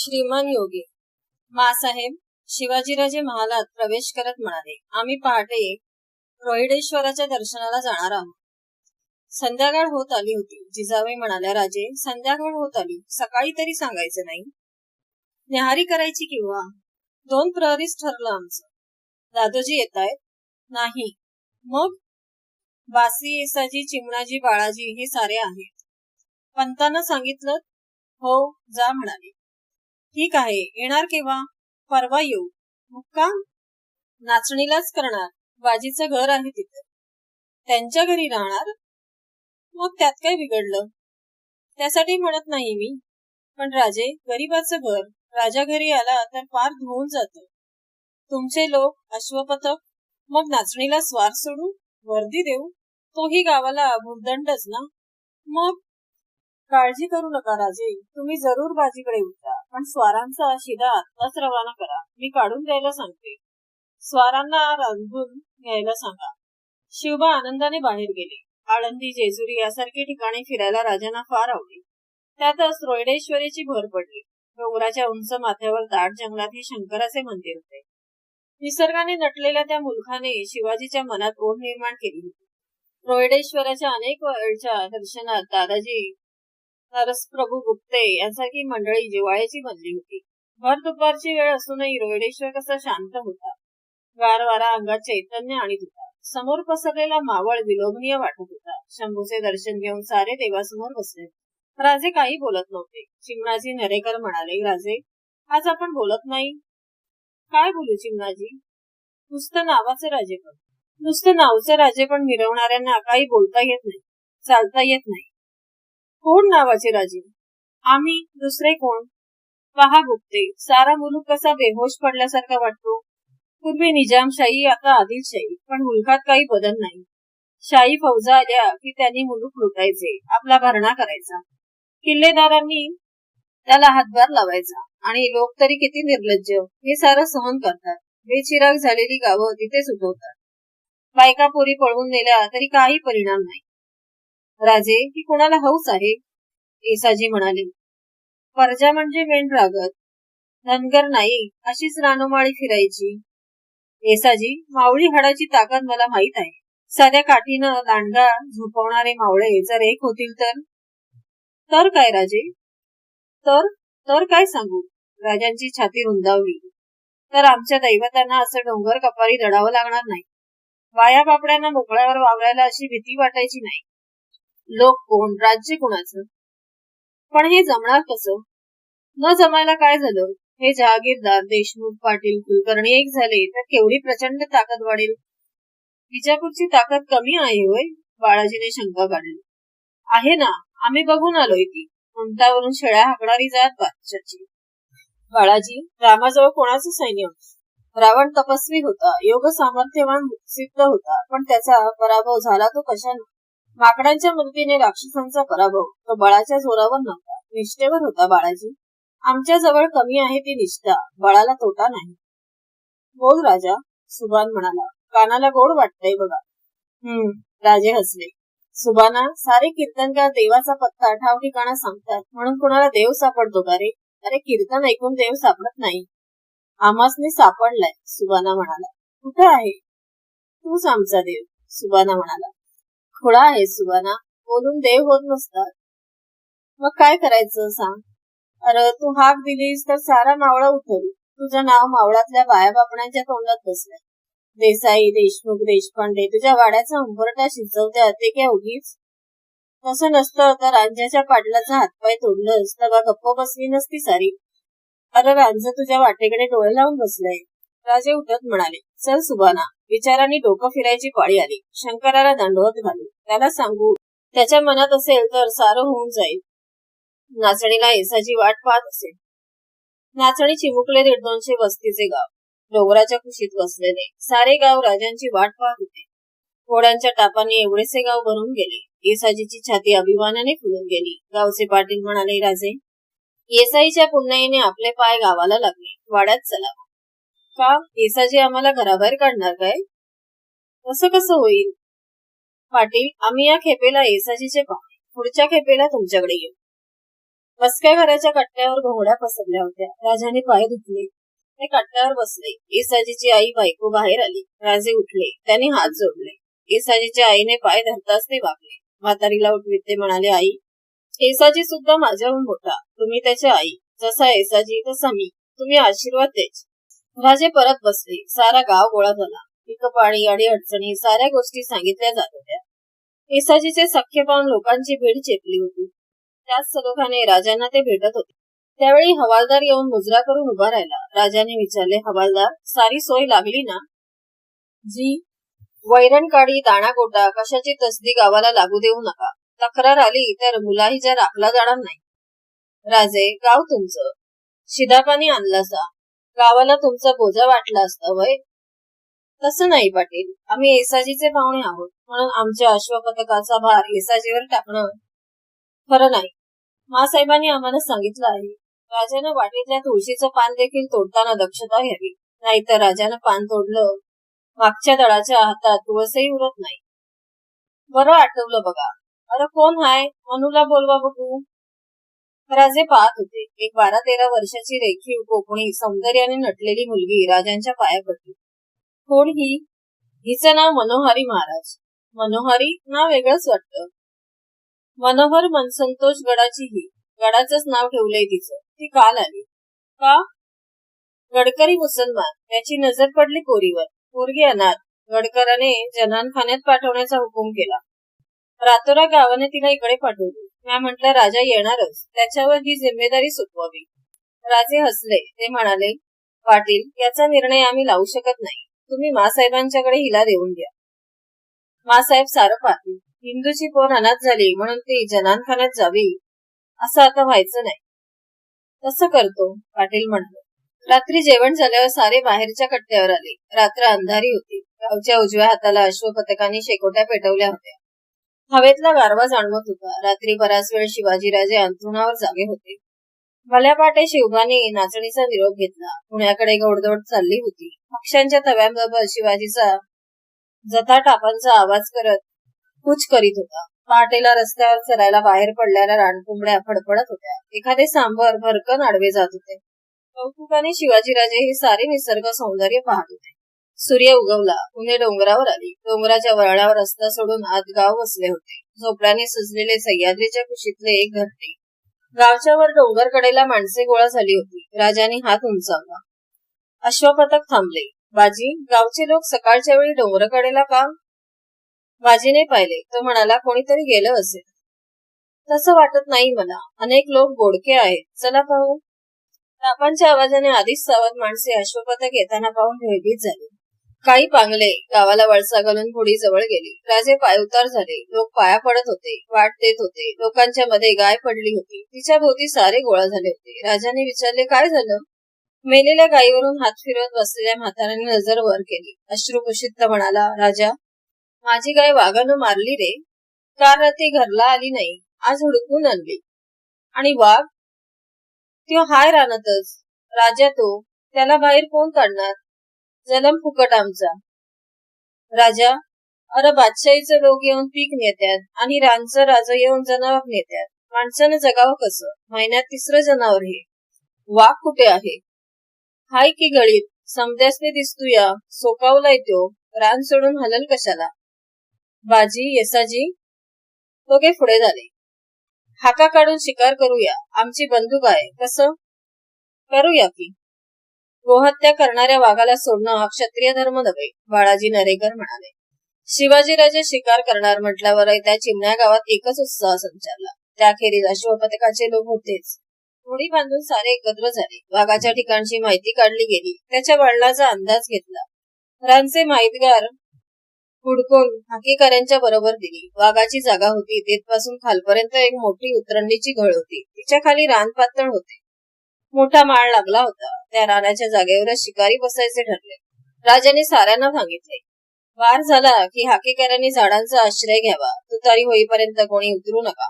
श्रीमान योगी मासाहेब शिवाजीराजे महालात प्रवेश करत म्हणाले, आम्ही पहाटे रोहिडेश्वराच्या दर्शनाला जाणार आहोत. संध्याकाळ होत आली होती. जिजाबाई म्हणाल्या, राजे, संध्याकाळ होत आली, सकाळी तरी सांगायचं नाही? न्याहारी करायची किंवा 2 प्रहरीच ठरलं आमचं. दादोजी येतायत? नाही. मग बासी, येसाजी, चिमणाजी, बाळाजी हे सारे आहेत. पंतांना सांगितलं? हो, जा म्हणाले. ठीक आहे, येणार केव्हा? परवा येऊ. मुक्काम? नाचणीलाच करणार. बाजीचं घर आहे तिथे. त्यांच्या घरी राहणार? मग त्यात काय बिघडलं? त्यासाठी म्हणत नाही मी. पण राजे, गरीबाचं घर राजा घरी आला तर फार धुवून जातं. तुमचे लोक अश्वपथक, मग नाचणीला स्वार सोडू, वर्दी देऊ, तोही गावाला भुर्दंडच ना. मग काळजी करू नका राजे, तुम्ही जरूर बाजीकडे उतरा, पण स्वारांचा शिदा आत्ताच रवाना करा. मी काढून द्यायला सांगते. स्वारांना रांधून घ्यायला सांगा. शिवबा आनंदाने बाहेर गेले. आळंदी, जेजुरी यासारखी ठिकाणी फिरायला राजांना फार आवडली. त्यातच रोहिडेश्वरीची भर पडली. डोंगराच्या उंच माथ्यावर दाट जंगलात हे शंकराचे मंदिर होते. निसर्गाने नटलेल्या त्या मुलखाने शिवाजीच्या मनात ओढ निर्माण केली होती. रोहिडेश्वराच्या अनेक वेळच्या दर्शनात दादाजी, नरसप्रभू गुप्ते यांसारखी मंडळी जिव्हाळ्याची बनली होती. भर दुपारची वेळ असूनही रोहिडेश्वर कसा शांत होता. गार वारा अंगात चैतन्य आणीत होता. समोर पसरलेला मावळ विलोभनीय वाटत होता. शंभूचे दर्शन घेऊन सारे देवासमोर बसले. राजे काही बोलत नव्हते. चिमणाजी नरेकर म्हणाले, राजे, आज आपण बोलत नाही? काय बोलू चिमणाजी? नुसतं नावाचे राजेपण. नुसतं नावचे राजेपण मिरवणाऱ्यांना काही बोलता येत नाही, चालता येत नाही. कोण नावाचे राजे? आम्ही, दुसरे कोण? पहा गुप्ते, सारा मुलूक कसा बेहोश पडल्यासारखा वाटतो. पूर्वी निजामशाही, आता आदिलशाही, पण मुलखात काही बदल नाही. शाही फौजा आल्या की त्यांनी मुलूक लुटायचे, आपला भरणा करायचा. किल्लेदारांनी त्याला हातभार लावायचा. आणि लोक तरी किती निर्लज्ज, हे सारं सहन करतात. बेचिराग झालेली गावं तिथेच उठवतात. बायका पोरी पळवून नेल्या तरी काही परिणाम नाही. राजे, ही कोणाला हौस आहे? येसाजी म्हणाले. परजा म्हणजे मेंढरागत, धनगर नाही, अशीच रानोमाळी फिरायची. येसाजी, मावळी हाडाची ताकद मला माहित आहे. साध्या काठीनं दांडगा झोपवणारे मावळे जर एक होतील तर? तर काय राजे? तर काय सांगू? राजांची छाती रुंदावली. तर आमच्या दैवतांना असं डोंगर कपारी दडावं लागणार नाही. वाया बापड्यांना मोकळ्यावर वावरायला अशी भीती वाटायची नाही. लोक कोण, राज्य कोणाचं? पण हे जमणार कसं? न जमायला काय झालं? हे जहागीरदार, देशमुख, पाटील, कुलकर्णी एक झाले तर केवढी प्रचंड ताकद वाढेल. विजापूरची ताकद कमी आहे होय? बाळाजीने शंका काढली. आहे ना, आम्ही बघून आलोय ती. उंटावरून शेळ्या हाकणारी जात बादशाची. बाळाजी, रामाजवळ कोणाचं सैन्य? रावण तपस्वी होता, योग सामर्थ्यवान सिद्ध होता, पण त्याचा पराभव झाला तो कशाने? माकडांच्या मदतीने राक्षसांचा पराभव. तो बळाच्या जोरावर नव्हता, निष्ठेवर होता. बाळाजी, आमच्या जवळ कमी आहे ती निष्ठा, बळाला तोटा नाही. बोल राजा, सुभान म्हणाला. कानाला गोड वाटतंय बघा. राजे हसले. सुभाना, सारे कीर्तनकार देवाचा पत्ता ठाव ठिकाणा सांगतात, म्हणून कोणाला देव सापडतो का रे? अरे, कीर्तन ऐकून देव सापडत नाही. आमासने सापडलाय, सुभाना म्हणाला. कुठं आहे? तूच आमचा देव, सुभाना म्हणाला. खुळा आहे सुभाना, बोलून देव होत नसतात. मग काय करायचं सांग? अरे, तू हाक दिलीस तर सारा मावळा उठल. तुझं नाव मावळातल्या बाया बापणांच्या तोंडात बसलंय. देसाई, देशमुख, देशपांडे तुझ्या वाड्याचा उंबरटा शिजवत्या, ते काय उगीच? तसं नसतं तर रांझ्याच्या पाटलाचा हातपाय तोडलंस तेव्हा गप्प बसली नसती सारी. अरे, रांझ तुझ्या वाटेकडे डोळे लावून बसलंय. राजे उठत म्हणाले, चल सुभाना, विचारांनी डोकं फिरायची पाळी आली. शंकराला दंडवत घालू, त्याला सांगू, त्याच्या मनात असेल तर सारं होऊन जाईल. नाचणीला येसाची वाट पाहत असेल. नाचणी चिमुकले 150 वस्तीचे गाव, डोंगराच्या कुशीत बसलेले. सारे गाव राजांची वाट पाहत होते. घोड्यांच्या टापांनी एवढेसे गाव भरून गेले. येसाजीची छाती अभिमानाने फुलून गेली. गावचे पाटील म्हणाले, राजे, येसाईच्या पुण्याईने आपले पाय गावाला लागले, वाड्यात चला. का? येसाजी आम्हाला घराबाहेर काढणार काय? असं कसं होईल? पाटील, आम्ही या खेपेला येसाजीचे पाहुणे, पुढच्या खेपेला तुमच्याकडे येऊ. मस्क्या घराच्या कट्ट्यावर घोंगड्या पसरल्या होत्या. राजाने पाय धुतले. ते कट्ट्यावर बसले. येसाजीची आई बायको बाहेर आली. राजे उठले. त्यांनी हात जोडले. येसाजीच्या आईने पाय धरताच ते वागले. म्हातारीला उठवीत ते म्हणाले, आई, येसाजी सुद्धा माझ्याहून मोठा. तुम्ही त्याच्या आई. जसा येसाजी तसा मी. तुम्ही आशीर्वाद द्यायचे. राजे परत बसले. सारा गाव गोळा झाला. पीक पाणी आणि अडचणी साऱ्या गोष्टी सांगितल्या जात होत्या. येसाजीचे सख्खे पाहून लोकांची भीड चेपली होती. त्याच सलोख्याने राजांना ते भेटत होते. त्यावेळी हवालदार येऊन मुजरा करून उभा राहिला. राजाने विचारले, हवालदार, सारी सोय लागली ना? जी. वैरण काडी, दाणा गोटा, कशाची तसदी गावाला लागू देऊ नका. तक्रार आली तर मुलाहिजा राखला जाणार नाही. राजे, गाव तुमचं. शिदापाणी आणलासा. गावाला तुमचा बोजा वाटला असता वय. तसं नाही पाटील. आम्ही येसाजीचे पाहुणे आहोत म्हणून आमच्या अश्वपथकाचा भार येसाजीवर टाकणं खरं नाही. मासाहेबांनी आम्हाला सांगितलं आहे. राजानं वाटेतल्या तुळशीचं पान देखील तोडताना दक्षता घ्यावी. नाहीतर राजानं पान तोडलं, मागच्या दळाच्या हातात तुळसही उरत नाही. बरं आठवलं बघा. अरे कोण हाय? मनूला बोलवा बघू. राजे पाहत होते. एक 12-13 वर्षाची रेखीव कोकणी सौंदर्याने नटलेली मुलगी राजांच्या पाया पडली. कोण ही? हिचं नाव मनोहारी महाराज. मनोहारी नाव वेगळंच वाटतं. मनोहर मनसंतोष गडाची ही. गडाचंच नाव ठेवलंय तिचं. ती काल आली. का? गडकरी मुसलमान. त्याची नजर पडली पोरीवर. पोरगी अनाथ. गडकराने जनानखान्यात पाठवण्याचा हुकूम केला. रातोरा गावाने तिला इकडे पाठवली. म्या म्हटलं राजा येणारच, त्याच्यावर ही जिम्मेदारी सोपवावी. राजे हसले. ते म्हणाले, पाटील, याचा निर्णय आम्ही लावू शकत नाही. तुम्ही मासाहेबांच्याकडे हिला देऊन द्या. मासाहेब सारं पाहतील. हिंदूची पोर अनाथ झाली म्हणून ती जनानखान्यात जावी असं आता व्हायचं नाही. तसं करतो, पाटील म्हणाले. रात्री जेवण झाल्यावर सारे बाहेरच्या कट्ट्यावर आले. रात्र अंधारी होती. गावच्या उजव्या हाताला अश्वपथकांनी शेकोट्या पेटवल्या होत्या. हवेतला गारवा जाणवत होता. रात्री बराच वेळ शिवाजीराजे अंथरुणावर जागे होते. भल्या पाटे शिवबाने नाचणीचा निरोप घेतला. पुण्याकडे घोडदौड चालली होती. पक्ष्यांच्या तव्यांबरोबर शिवाजीचा जथा टापांचा आवाज करत कूच करीत होता. पहाटेला रस्त्यावर चरायला बाहेर पडलेल्या रानकोंबड्या फडफडत होत्या. एखादे सांबर भरकन आडवे जात होते. कौतुकाने शिवाजीराजे हे सारे निसर्ग सौंदर्य पाहत होते. सूर्य उगवला. पुणे डोंगरावर आली. डोंगराच्या वळणावर रस्ता सोडून आत गाव वसले होते. झोपड्याने सजलेले सह्याद्रीच्या कुशीतले एक घरटे. गावच्या वर डोंगर कडेला माणसे गोळा झाली होती. राजाने हात उंचावला. अश्वपथक थांबले. बाजी, गावचे लोक सकाळच्या वेळी डोंगरकडेला का? बाजीने पाहिले. तो म्हणाला, कोणीतरी गेलं असेल. तसं वाटत नाही मला. अनेक लोक बोडके आहेत. चला पाहू. टापांच्या आवाजाने आधीच सावध माणसे अश्वपथक येताना पाहून भयभीत झाली. काही पांगले गावाला वळसा घालून पुढी जवळ गेली. राजे पायउतार झाले. लोक पाया पडत होते. वाट देत होते. लोकांच्या मध्ये गाय पडली होती. तिच्या भोवती सारे गोळा झाले होते. राजाने विचारले, काय झालं? मेलेल्या गायीवरून हात फिरवत बसलेल्या म्हाताऱ्याने नजर वर केली. अश्रुकुशीत म्हणाला, राजा, माझी गाय वाघानं मारली रे. काल रात्री घरला आली नाही. आज हुडकून आणली. आणि वाघ? तो हाय रानातच. राजा तो. त्याला बाहेर कोण काढणार? जलम फुकट आमचा. राजा, अरे बादशाहीचे लोक येऊन पीक नेत्यात आणि रानचं राजा येऊन जनावर नेत्यात. माणसानं जगावं कसं? महिन्यात 3रं जनावर हे. वाघ कुठे आहे? हाय की गळीत. समद्यासने दिसतोया. सोकावलाय तो. रान सोडून हलल कशाला? बाजी, येसाजी, दोघे पुढे झाले. हाका काढून शिकार करूया. आमची बंदूक आहे. कसं? करूया की. गोहत्या करणाऱ्या वाघाला सोडणं हा क्षत्रिय धर्म नव्हे, बाळाजी नरेकर म्हणाले. शिवाजीराजे शिकार करणार म्हटल्यावर त्या चिमण्या गावात एकच उत्साह संचारला. त्याखेरीज अश्वपथकाचे लोक होतेच. होडी बांधून सारे एकत्र झाले. वाघाच्या ठिकाणची माहिती काढली गेली. त्याच्या वळणाचा अंदाज घेतला. रानचे माहितगार हुडकून हाकीकऱ्यांच्या बरोबर दिली. वाघाची जागा होती. तेथपासून खालपर्यंत एक मोठी उतरंडीची घळ होती. तिच्या खाली रान पातळ होते. मोठा माळ लागला होता. त्या रानाच्या जागेवरच शिकारी बसायचे ठरले. राजाने साऱ्यांना सांगितले, वार झाला की हाकीकऱ्यांनी झाडांचा आश्रय घ्यावा. तुतारी होईपर्यंत कोणी उतरू नका.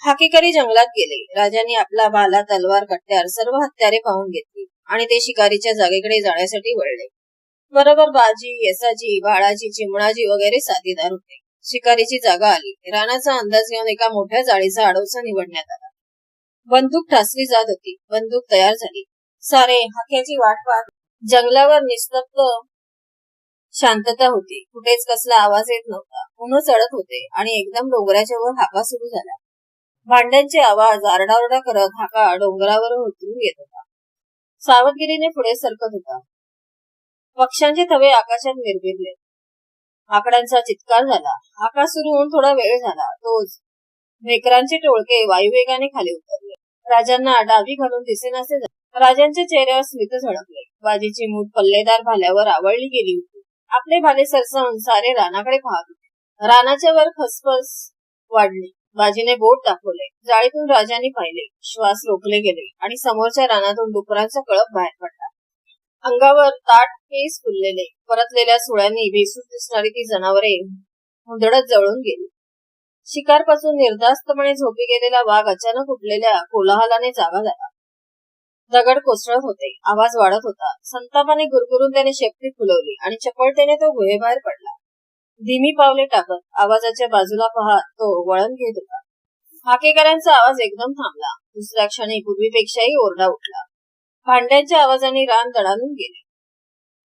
हाकीकरी जंगलात गेले. राजाने आपला भाला, तलवार, कट्यार सर्व हत्यारे पाहून घेतली आणि ते शिकारीच्या जागेकडे जाण्यासाठी वळले. बरोबर बाजी, येसाजी, बाळाजी, चिमणाजी वगैरे साथीदार होते. शिकारीची जागा आली. रानाचा अंदाज घेऊन एका मोठ्या जाळीचा आडोसा निवडण्यात आला. बंदूक ठासली जात होती. बंदूक तयार झाली. सारे हाक्याची वाट पाहत. जंगलावर निस्तब्ध शांतता होती. कुठेच कसला आवाज येत नव्हता. उन्ह चढत होते आणि एकदम डोंगराच्या वर हाका सुरू झाला. भांड्यांचे आवाज आरडाओरडा करत हाका डोंगरावर उतरून येत होता. सावधगिरीने पुढे सरकत होता. पक्ष्यांचे थवे आकाशात निर्भिरले. आकड्यांचा चित्कार झाला. हाका सुरू होऊन थोडा वेळ झाला. तोच मेकरांचे टोळके वायुवेगाने खाली उतरले. राजांना डावी घालून दिसेनासे झाले. राजांच्या चेहऱ्यावर स्मित झळकले. बाजीची मूठ पल्लेदार भाल्यावर आवळली गेली होती. आपले भाले सरसावून सारे रानाकडे पाहत होते. रानाच्या वर खसखस वाढली. बाजीने बोट दाखवले. जाळीतून राजांनी पाहिले. श्वास रोखले गेले आणि समोरच्या रानातून डुकरांचा कळप बाहेर पडला. अंगावर ताट केस फुललेले. परतलेल्या सुळ्यांनी भेसूस दिसणारी ती जनावरे हुंदडत जळून गेली. शिकारपासून निर्धास्तपणे झोपी गेलेला वाघ अचानक उठलेल्या कोलाहलाने जागा झाला. दगड कोसळत होते. आवाज वाढत होता. संतापाने गुरगुरून त्याने शेपटी फुलवली आणि चपळतेने तो गुहेबाहेर पडला. धीमी पावले टाकत आवाजाच्या बाजूला पाहत तो वळण घेत होता. हाकेकरांचा आवाज एकदम थांबला. दुसऱ्या क्षणी पूर्वीपेक्षाही ओरडा उठला. भांड्यांच्या आवाजाने रान दणाणून गेले.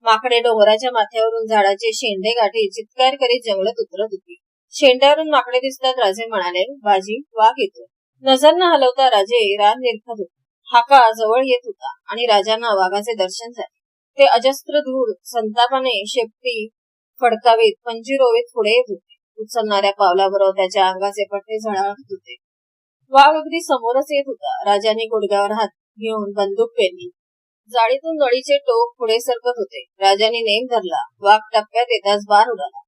माकडे डोंगराच्या माथ्यावरून झाडाचे शेंडे गाठी चित्कार करीत जंगलात उतरत होती. शेंड्यावरून माकडे दिसतात. राजे म्हणाले, बाजी, वाघ येतो. नजर न हलवता राजे रान निरखत होते. हाका जवळ येत होता आणि राजांना वाघाचे दर्शन झाले. ते अजस्त्र धूळ संतापाने शेपटी फडकावीत पंजी रोवीत पुढे येत होते. उचलणाऱ्या पावलाबरोबर त्याच्या अंगाचे पट्टे झळाळत होते. वाघ अगदी समोरच येत होता. राजांनी गुडघ्यावर हात घेऊन बंदूक पेरली. जाळीतून नळीचे टोक पुढे सरकत होते. राजांनी नेम धरला. वाघ टप्प्यात येताच बार उडाला.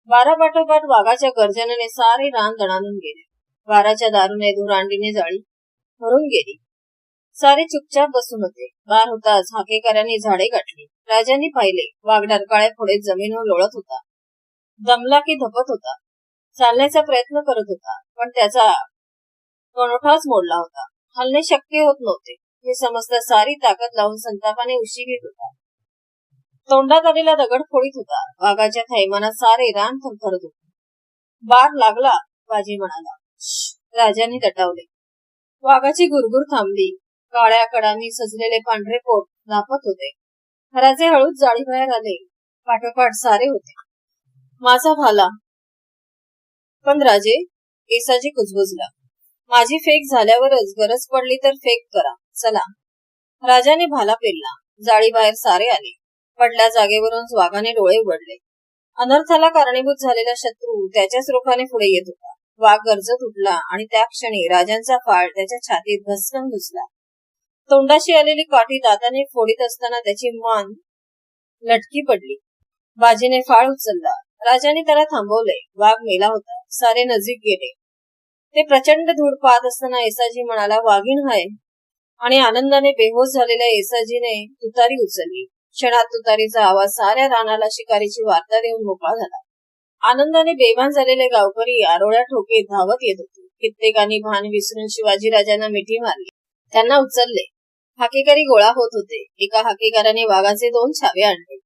बारापाठोपाठ वाघाच्या गर्जनेने सारे रान दणाणून गेले. बाराच्या दारूने धुरांडीने जाळी भरून गेली. सारे चुपचाप बसून होते. बार होताच हाकेकरांनी झाडे गाठली. राजांनी पाहिले. वाघ डरकाळ्या पुढे जमीनवर लोळत होता. दमला की धपत होता. चालण्याचा प्रयत्न करत होता, पण त्याचा कणोठाच मोडला होता. हलणे शक्य होत नव्हते. हे समजता सारी ताकद लावून संतापाने उशी घेत होता. तोंडात आलेला दगड फोडीत होता. वाघाच्या थैमानात सारे रान थरथरत होते. बार लागला, बाजी म्हणाला. राजांनी दटावले. वाघाची गुरगुर थांबली. काळ्या कडांनी सजलेले पांढरे पोट दापत होते. राजे हळूच जाळीबाहेर आले. पाठोपाठ सारे होते. माझा भाला. पण राजे, केसाजी कुजबुजला. माझी फेक झाल्यावरच गरज पडली तर फेक करा. चला. राजाने भाला पेलला. जाळीबाहेर सारे आले. पडल्या जागेवरून वाघाने डोळे उघडले. अनर्थाला कारणीभूत झालेला शत्रू त्याच्याच रोखाने पुढे येत होता. वाघ गरजत उठला आणि त्या क्षणी राजांचा फाळ त्याच्या छातीत घसकन घुसला. तोंडाशी आलेली काठी दाताने फोडीत असताना त्याची मान लटकी पडली. बाजीने फाळ उचलला. राजाने त्याला थांबवले. वाघ मेला होता. सारे नजीक गेले. ते प्रचंड धूळ पाहत असताना येसाजी म्हणाला, वाघीण हाय. आणि आनंदाने बेहोश झालेल्या येसाजीने तुतारी उचलली. क्षणात तुतारीचा आवाज साऱ्या रानाला शिकारीची वार्ता देऊन मोकळा झाला. आनंदाने बेभान झालेले गावकरी आरोळ्या ठोकेत धावत येत होते. कित्येकांनी भान विसरून शिवाजी राजांना मिठी मारली. त्यांना उचलले. हाकेकरी गोळा होत होते. एका हाकेकराने वाघाचे 2 छावे आणले.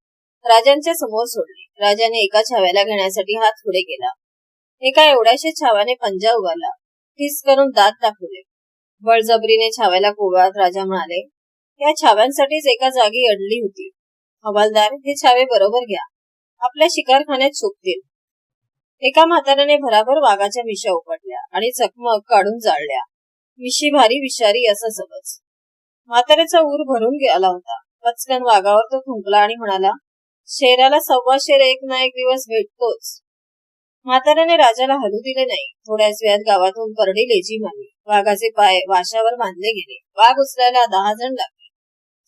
राजांच्या समोर सोडले. राजाने एका छाव्याला घेण्यासाठी हात पुढे केला. एका एवढ्याशा छाव्याने पंजा उगारला. ठिस करून दात दाखवले. बळजबरीने छाव्याला कोवळत राजा म्हणाले, या छाव्यांसाठीच एका जागी अडली होती. हवालदार, हे छावे बरोबर घ्या. आपल्या शिकारखान्यात शोभतील. एका म्हाताऱ्याने भराभर वाघाच्या मिशा उपटल्या आणि चकमक काढून जाळल्या. मिशी भारी विषारी असा समज. म्हाताऱ्याचा ऊर भरून गेला होता. पचकन वाघावर तो थुंकला आणि म्हणाला, शेराला 1.25 शेर एक ना एक दिवस भेटतोच. म्हाताऱ्याने राजाला हलू दिले नाही. थोड्याच वेळात गावातून करडी लेजी मारली. वाघाचे पाय वाशावर बांधले गेले. वाघ उचलायला 10 जण लागले.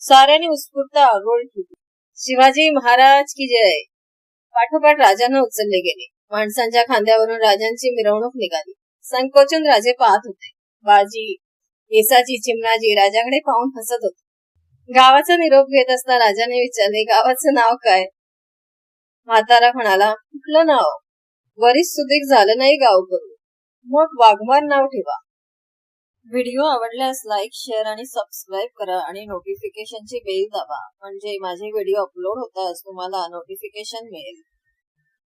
साऱ्याने उत्स्फूर्त आरोळी फुटली. शिवाजी महाराज की जय. पाठोपाठ राजांना उचलले गेले. माणसांच्या खांद्यावरून राजांची मिरवणूक निघाली. संकोचून राजे पाहत होते. बाजी, येसाजी, चिमणाजी राजाकडे पाहून हसत होते. गावाचा निरोप घेत असता राजाने विचारले, गावाचं नाव काय? म्हातारा म्हणाला, कुठलं नाव? वरीच सुदीक झालं नाही गाव करून, मग वाघमार नाव ठेवा. व्हिडिओ आवडल्यास लाईक, शेअर आणि सबस्क्राईब करा आणि नोटिफिकेशनची बेल दाबा, म्हणजे माझे व्हिडिओ अपलोड होताच तुम्हाला नोटिफिकेशन मिळेल.